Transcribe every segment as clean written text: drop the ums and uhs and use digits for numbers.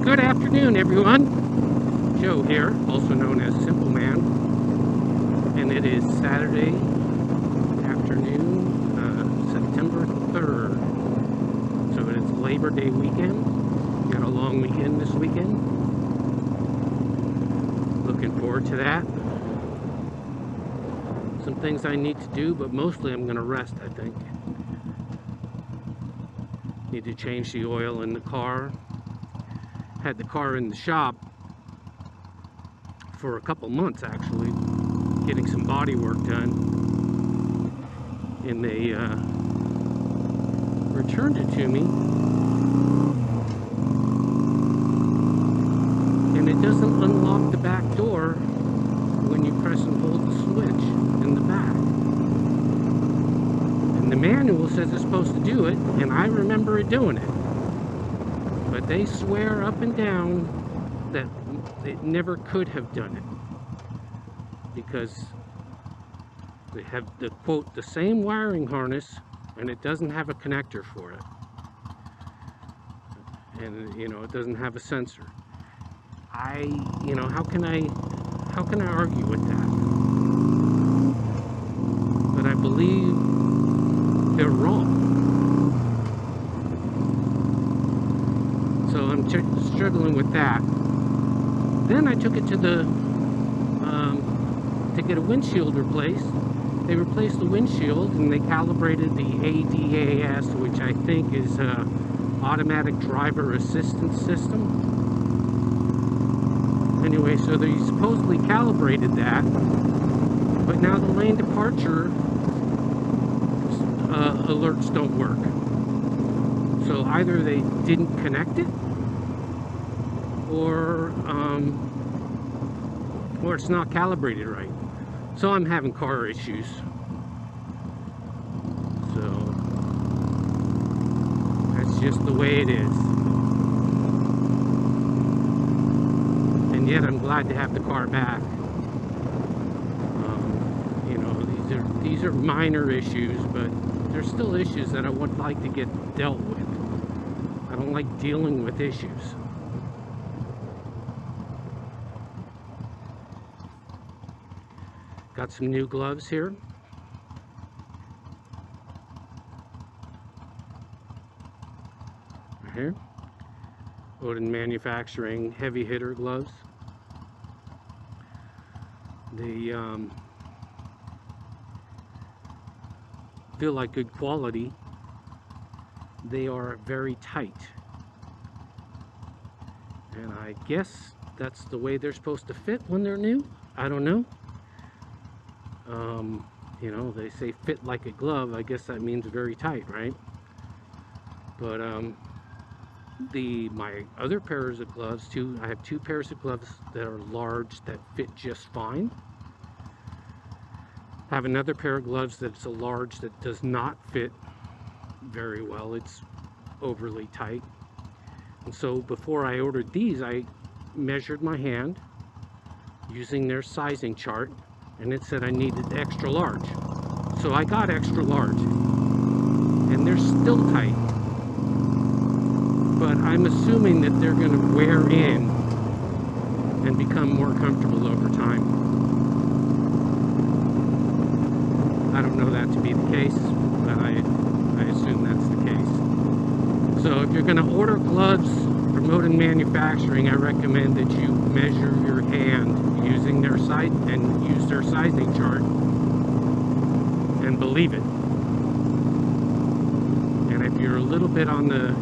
Good afternoon, everyone. Joe here, also known as Simple Man, and it is Saturday afternoon, September 3rd. So it is Labor Day weekend. Got a long weekend this weekend. Looking forward to that. Some things I need to do, but mostly I'm going to rest, I think. Need to change the oil in the car. Had the car in the shop for a couple months, actually, getting some body work done, and they returned it to me, and it doesn't unlock the back door when you press and hold the switch in the back. And the manual says it's supposed to do it, and I remember it doing it. But they swear up and down that it never could have done it, because they have the quote the same wiring harness and it doesn't have a connector for it, and it doesn't have a sensor. How can I argue with that? But I believe they're wrong. So I'm struggling with that. Then I took it to the to get a windshield replaced. They replaced the windshield and they calibrated the ADAS, which I think is automatic driver assistance system. Anyway, so they supposedly calibrated that, but now the lane departure alerts don't work. So either they didn't connect it, or it's not calibrated right. So I'm having car issues. So that's just the way it is. And yet I'm glad to have the car back. These are minor issues, but they're still issues that I would like to get dealt with. I don't like dealing with issues. Got some new gloves here. Right here. Odin Mfg Heavy Hitter gloves. They feel like good quality. They are very tight, and I guess that's the way they're supposed to fit when they're new. I don't know. They say fit like a glove. I guess that means very tight, right? But my other pairs of gloves too, I have two pairs of gloves that are large that fit just fine. I have another pair of gloves that's a large that does not fit very well. It's overly tight. And so before I ordered these, I measured my hand using their sizing chart, and it said I needed extra large. So I got extra large, and they're still tight, but I'm assuming that they're going to wear in and become more comfortable over time. I don't know that to be the case, but I assume that's the case. So if you're going to order gloves from Odin Manufacturing, I recommend that you measure your hand using their site and use their sizing chart and believe it. And if you're a little bit on the,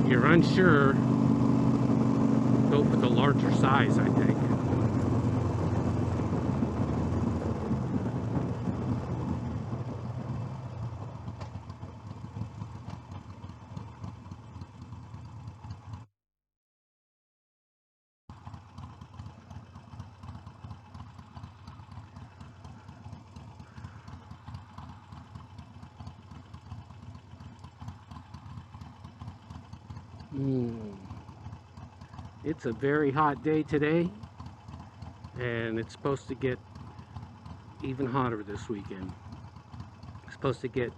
you're unsure, go for the larger size, I think. It's a very hot day today, and it's supposed to get even hotter this weekend. It's supposed to get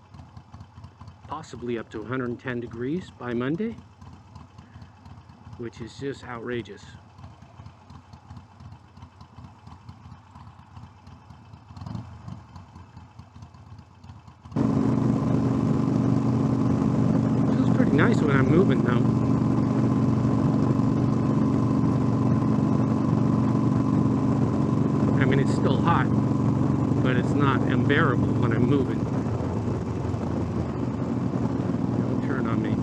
possibly up to 110 degrees by Monday. which is just outrageous. Feels pretty nice when I'm moving though. I mean, it's still hot, but it's not unbearable when I'm moving. Don't turn on me.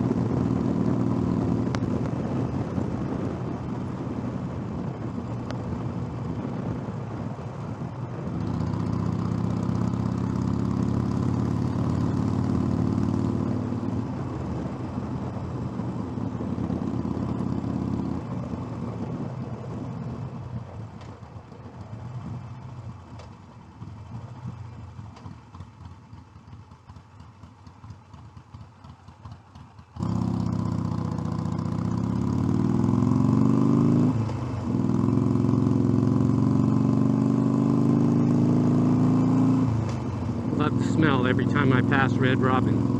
Love the smell every time I pass Red Robin.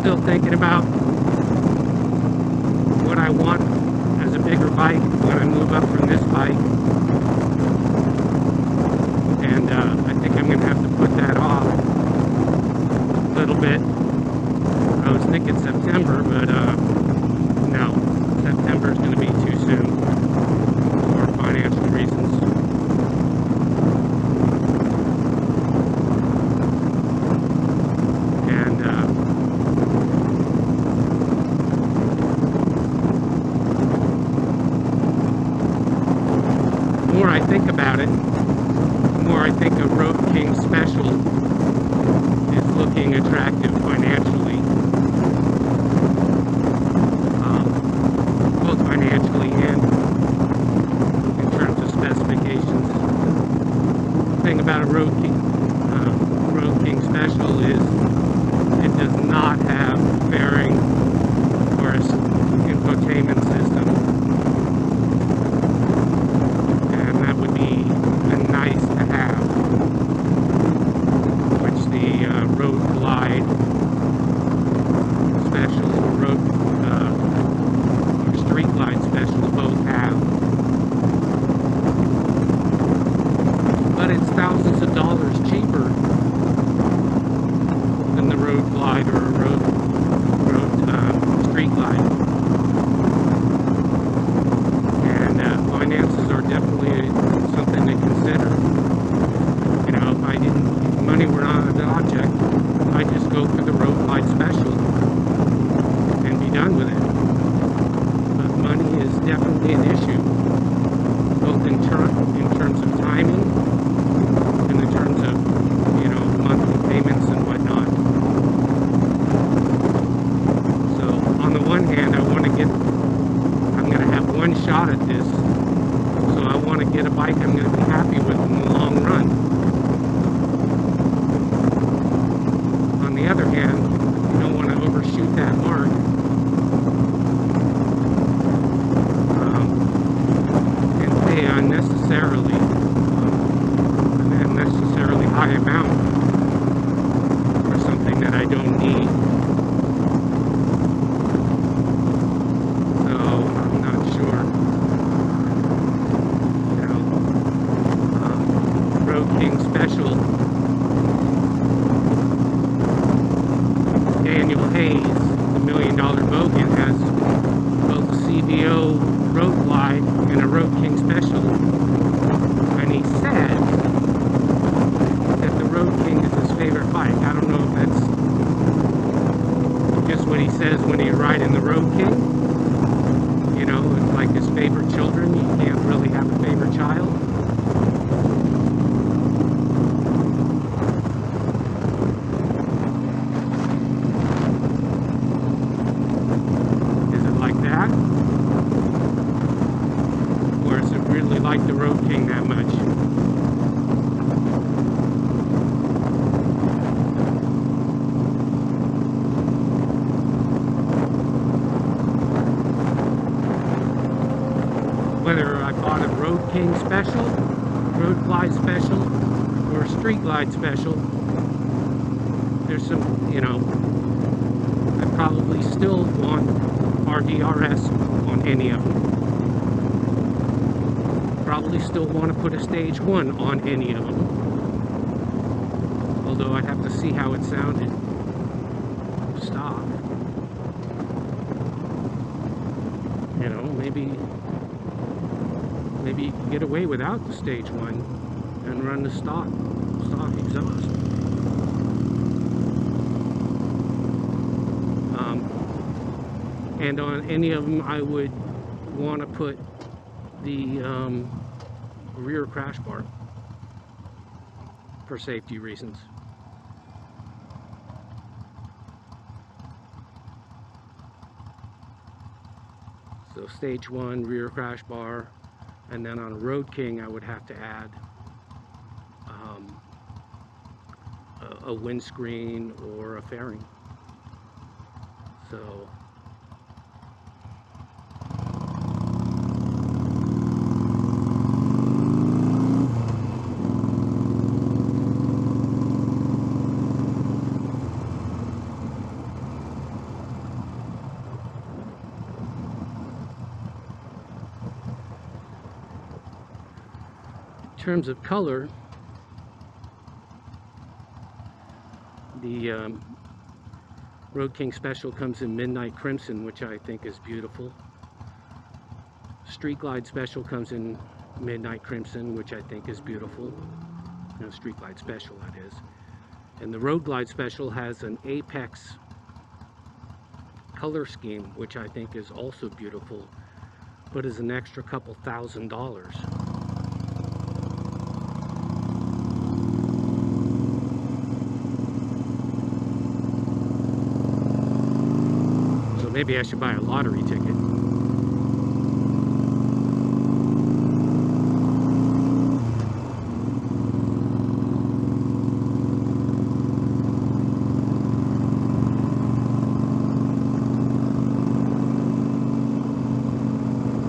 Still thinking about what I want as a bigger bike when I move up from this bike, and I think I'm gonna have to put that off a little bit. I was thinking September, but no, September is going to be too soon for financial reasons. The more I think about it, the more I think a Road King Special is looking attractive financially. Both financially and in terms of specifications. The thing about a Road King Special is it does not have fairing or an infotainment system. And that would be nice to have, which the Road Glide Special or Street Glide Specials both have. But it's thousands of dollars cheaper than the Road Glide or a Street Glide. And finances are definitely something to consider. You know, if money were not an object, I'd just go for the Road Glide Special and be done with it. But money is definitely an issue, both in terms of timing and in terms of, you know, monthly payments and whatnot. So on the one hand, I'm going to have one shot at this, so I want to get a bike I'm going to be happy with in the long run. On the other hand, you don't want to overshoot that mark just what he says when he's riding the Road King. You know, it's like his favorite children. You can't really have a favorite child. Is it like that? Or is it really like the Road King that much? Whether I bought a Road King special, Road Glide special, or a Street Glide special, there's some, you know, I probably still want RDRS on any of them. Probably still want to put a Stage 1 on any of them. Although I'd have to see how it sounded. Stop. You know, maybe you can get away without the Stage 1 and run the stock exhaust. And on any of them, I would want to put the rear crash bar for safety reasons. So Stage 1 rear crash bar. And then on a Road King, I would have to add a windscreen or a fairing. So in terms of color, the Road King Special comes in Midnight Crimson, which I think is beautiful. Street Glide Special comes in Midnight Crimson, which I think is beautiful. No, Street Glide Special, that is. And the Road Glide Special has an Apex color scheme, which I think is also beautiful, but is an extra couple $1,000s. Maybe I should buy a lottery ticket.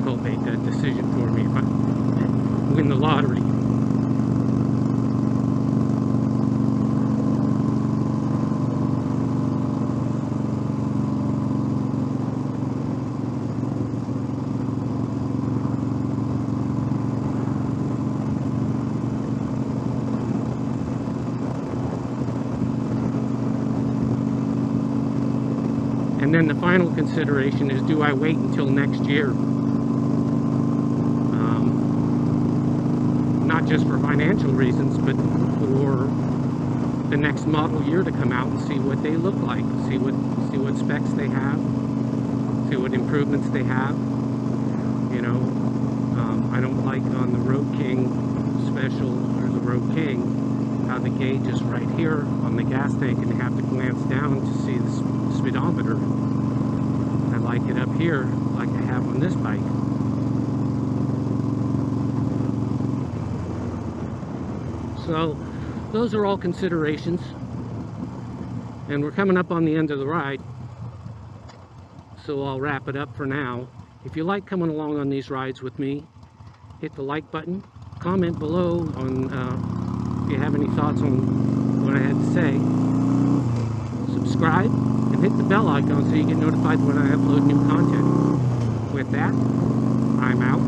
Hope made that decision for me if I win the lottery. And then the final consideration is, do I wait until next year? Not just for financial reasons, but for the next model year to come out and see what they look like, see what specs they have, see what improvements they have. You know, I don't like on the Road King Special or the Road King how the gauge is right here on the gas tank and they have to glance down to see the speedometer. I like it up here like I have on this bike. So those are all considerations, and we're coming up on the end of the ride, so I'll wrap it up for now. If you like coming along on these rides with me, hit the like button, comment below on if you have any thoughts on what I had to say, subscribe, and hit the bell icon so you get notified when I upload new content. With that, I'm out.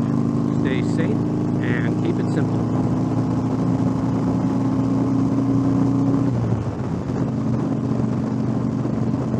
Stay safe and keep it simple.